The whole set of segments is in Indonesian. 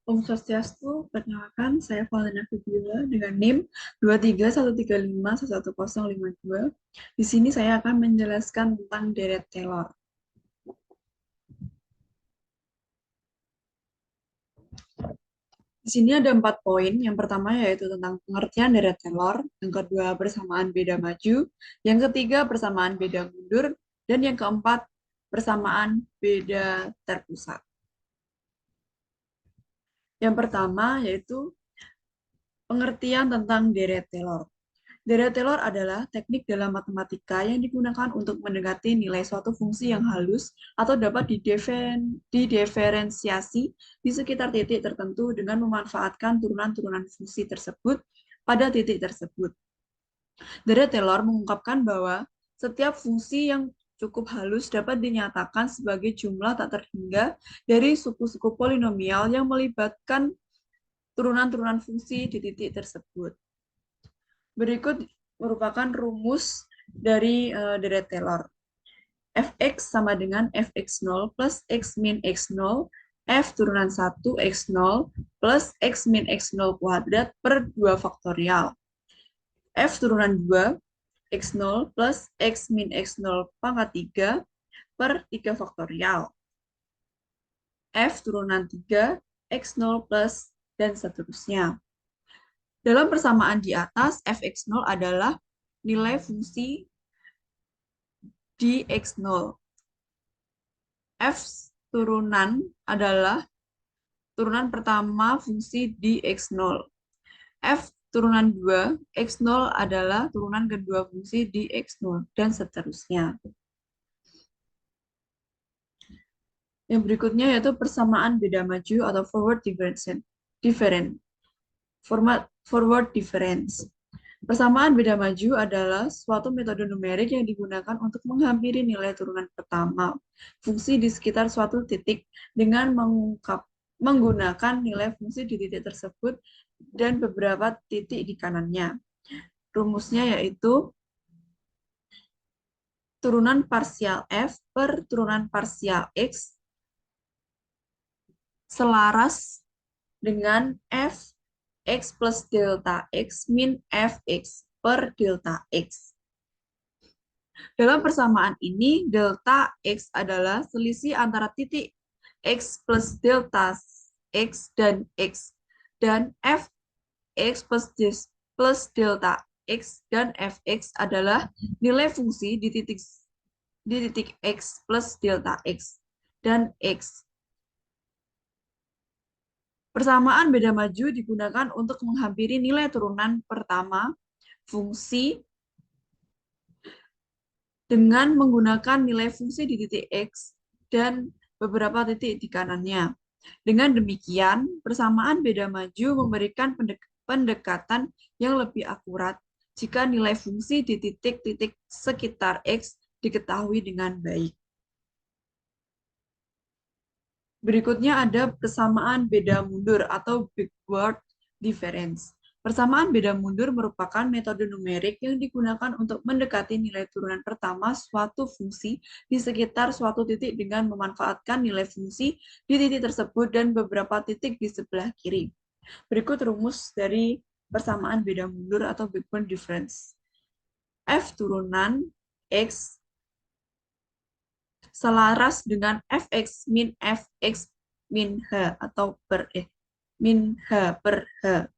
Om Swastiastu, perkenalkan saya Valena Fibiola dengan NIM 23135111052. Di sini saya akan menjelaskan tentang deret Taylor. Di sini ada 4 poin. Yang pertama yaitu tentang pengertian deret Taylor, yang kedua persamaan beda maju, yang ketiga persamaan beda mundur, dan yang keempat persamaan beda terpusat. Yang pertama yaitu pengertian tentang deret Taylor. Deret Taylor adalah teknik dalam matematika yang digunakan untuk mendekati nilai suatu fungsi yang halus atau dapat didiferensiasi di sekitar titik tertentu dengan memanfaatkan turunan-turunan fungsi tersebut pada titik tersebut. Deret Taylor mengungkapkan bahwa setiap fungsi yang cukup halus dapat dinyatakan sebagai jumlah tak terhingga dari suku-suku polinomial yang melibatkan turunan-turunan fungsi di titik tersebut. Berikut merupakan rumus dari deret Taylor. Fx sama dengan fx0 plus x min x0 f turunan 1 x0 plus x min x0 kuadrat per 2 faktorial. F turunan 2 x0 plus x min x0 pangkat 3 per 3 faktorial. F turunan 3 x0 plus dan seterusnya. Dalam persamaan di atas, fx0 adalah nilai fungsi di x0. F turunan adalah turunan pertama fungsi di x0. F turunan 2, x0 adalah turunan kedua fungsi di x0, dan seterusnya. Yang berikutnya yaitu persamaan beda maju atau forward difference. Forward difference. Persamaan beda maju adalah suatu metode numerik yang digunakan untuk menghampiri nilai turunan pertama fungsi di sekitar suatu titik dengan menggunakan nilai fungsi di titik tersebut dan beberapa titik di kanannya. Rumusnya yaitu turunan parsial f per turunan parsial x selaras dengan f x plus delta x min fx per delta x. Dalam persamaan ini, delta x adalah selisih antara titik x plus delta x dan x, dan fx plus delta x dan fx adalah nilai fungsi di titik x plus delta x dan x. Persamaan beda maju digunakan untuk menghampiri nilai turunan pertama fungsi dengan menggunakan nilai fungsi di titik x dan beberapa titik di kanannya. Dengan demikian, persamaan beda maju memberikan pendekatan yang lebih akurat jika nilai fungsi di titik-titik sekitar x diketahui dengan baik. Berikutnya ada persamaan beda mundur atau backward difference. Persamaan beda mundur merupakan metode numerik yang digunakan untuk mendekati nilai turunan pertama suatu fungsi di sekitar suatu titik dengan memanfaatkan nilai fungsi di titik tersebut dan beberapa titik di sebelah kiri. Berikut rumus dari persamaan beda mundur atau backward difference. F turunan X selaras dengan fx min fx min h atau min h per h.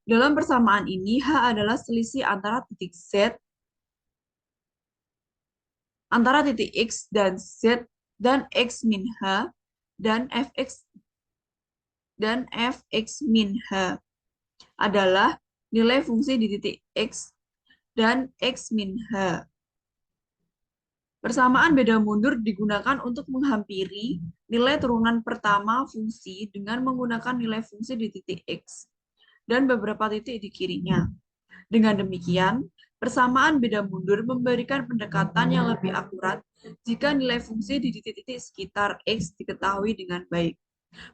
Dalam persamaan ini, h adalah selisih antara titik z, antara titik x dan z, dan x min h, dan fx min h adalah nilai fungsi di titik x dan x min h. Persamaan beda mundur digunakan untuk menghampiri nilai turunan pertama fungsi dengan menggunakan nilai fungsi di titik x dan beberapa titik di kirinya. Dengan demikian, persamaan beda mundur memberikan pendekatan yang lebih akurat jika nilai fungsi di titik-titik sekitar x diketahui dengan baik.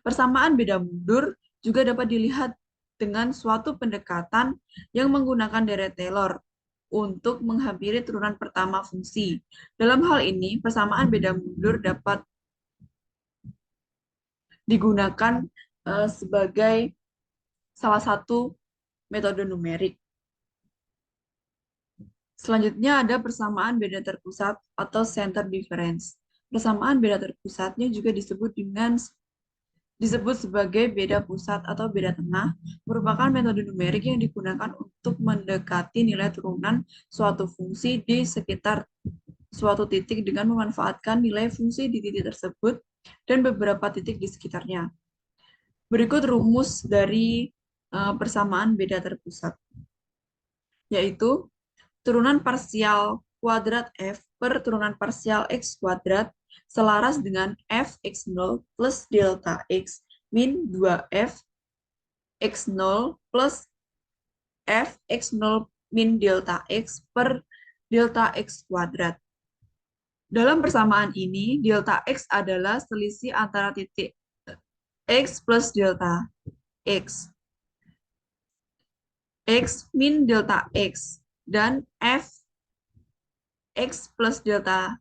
Persamaan beda mundur juga dapat dilihat dengan suatu pendekatan yang menggunakan deret Taylor untuk menghampiri turunan pertama fungsi. Dalam hal ini, persamaan beda mundur dapat digunakan sebagai salah satu metode numerik. Selanjutnya ada persamaan beda terpusat atau center difference. Persamaan beda terpusatnya juga disebut sebagai beda pusat atau beda tengah, merupakan metode numerik yang digunakan untuk mendekati nilai turunan suatu fungsi di sekitar suatu titik dengan memanfaatkan nilai fungsi di titik tersebut dan beberapa titik di sekitarnya. Berikut rumus dari persamaan beda terpusat, yaitu turunan parsial kuadrat f per turunan parsial x kuadrat selaras dengan f(x0) plus delta x min 2f x0 plus f(x0) min delta x per delta x kuadrat. Dalam persamaan ini, delta x adalah selisih antara titik x plus delta x, x min delta x, dan f x plus delta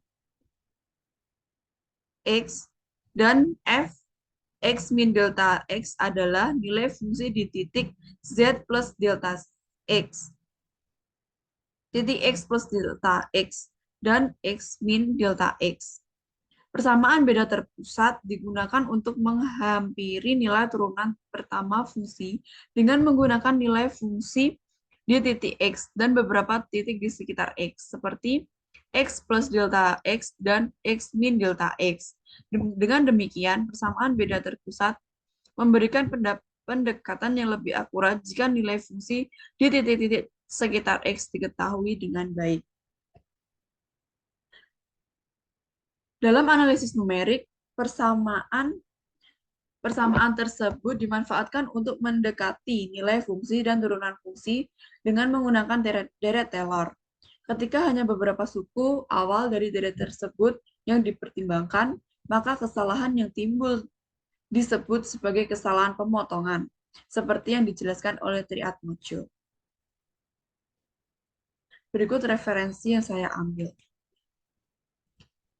x, dan f x min delta x adalah nilai fungsi di titik z plus delta x, titik x plus delta x, dan x min delta x. Persamaan beda terpusat digunakan untuk menghampiri nilai turunan pertama fungsi dengan menggunakan nilai fungsi di titik x dan beberapa titik di sekitar x, seperti x plus delta x dan x min delta x. Dengan demikian, persamaan beda terpusat memberikan pendekatan yang lebih akurat jika nilai fungsi di titik-titik sekitar x diketahui dengan baik. Dalam analisis numerik, persamaan tersebut dimanfaatkan untuk mendekati nilai fungsi dan turunan fungsi dengan menggunakan deret Taylor. Ketika hanya beberapa suku awal dari deret tersebut yang dipertimbangkan, maka kesalahan yang timbul disebut sebagai kesalahan pemotongan, seperti yang dijelaskan oleh Triatmojo. Berikut referensi yang saya ambil.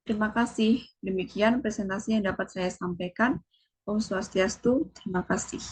Terima kasih. Demikian presentasi yang dapat saya sampaikan. Om Swastiastu. Terima kasih.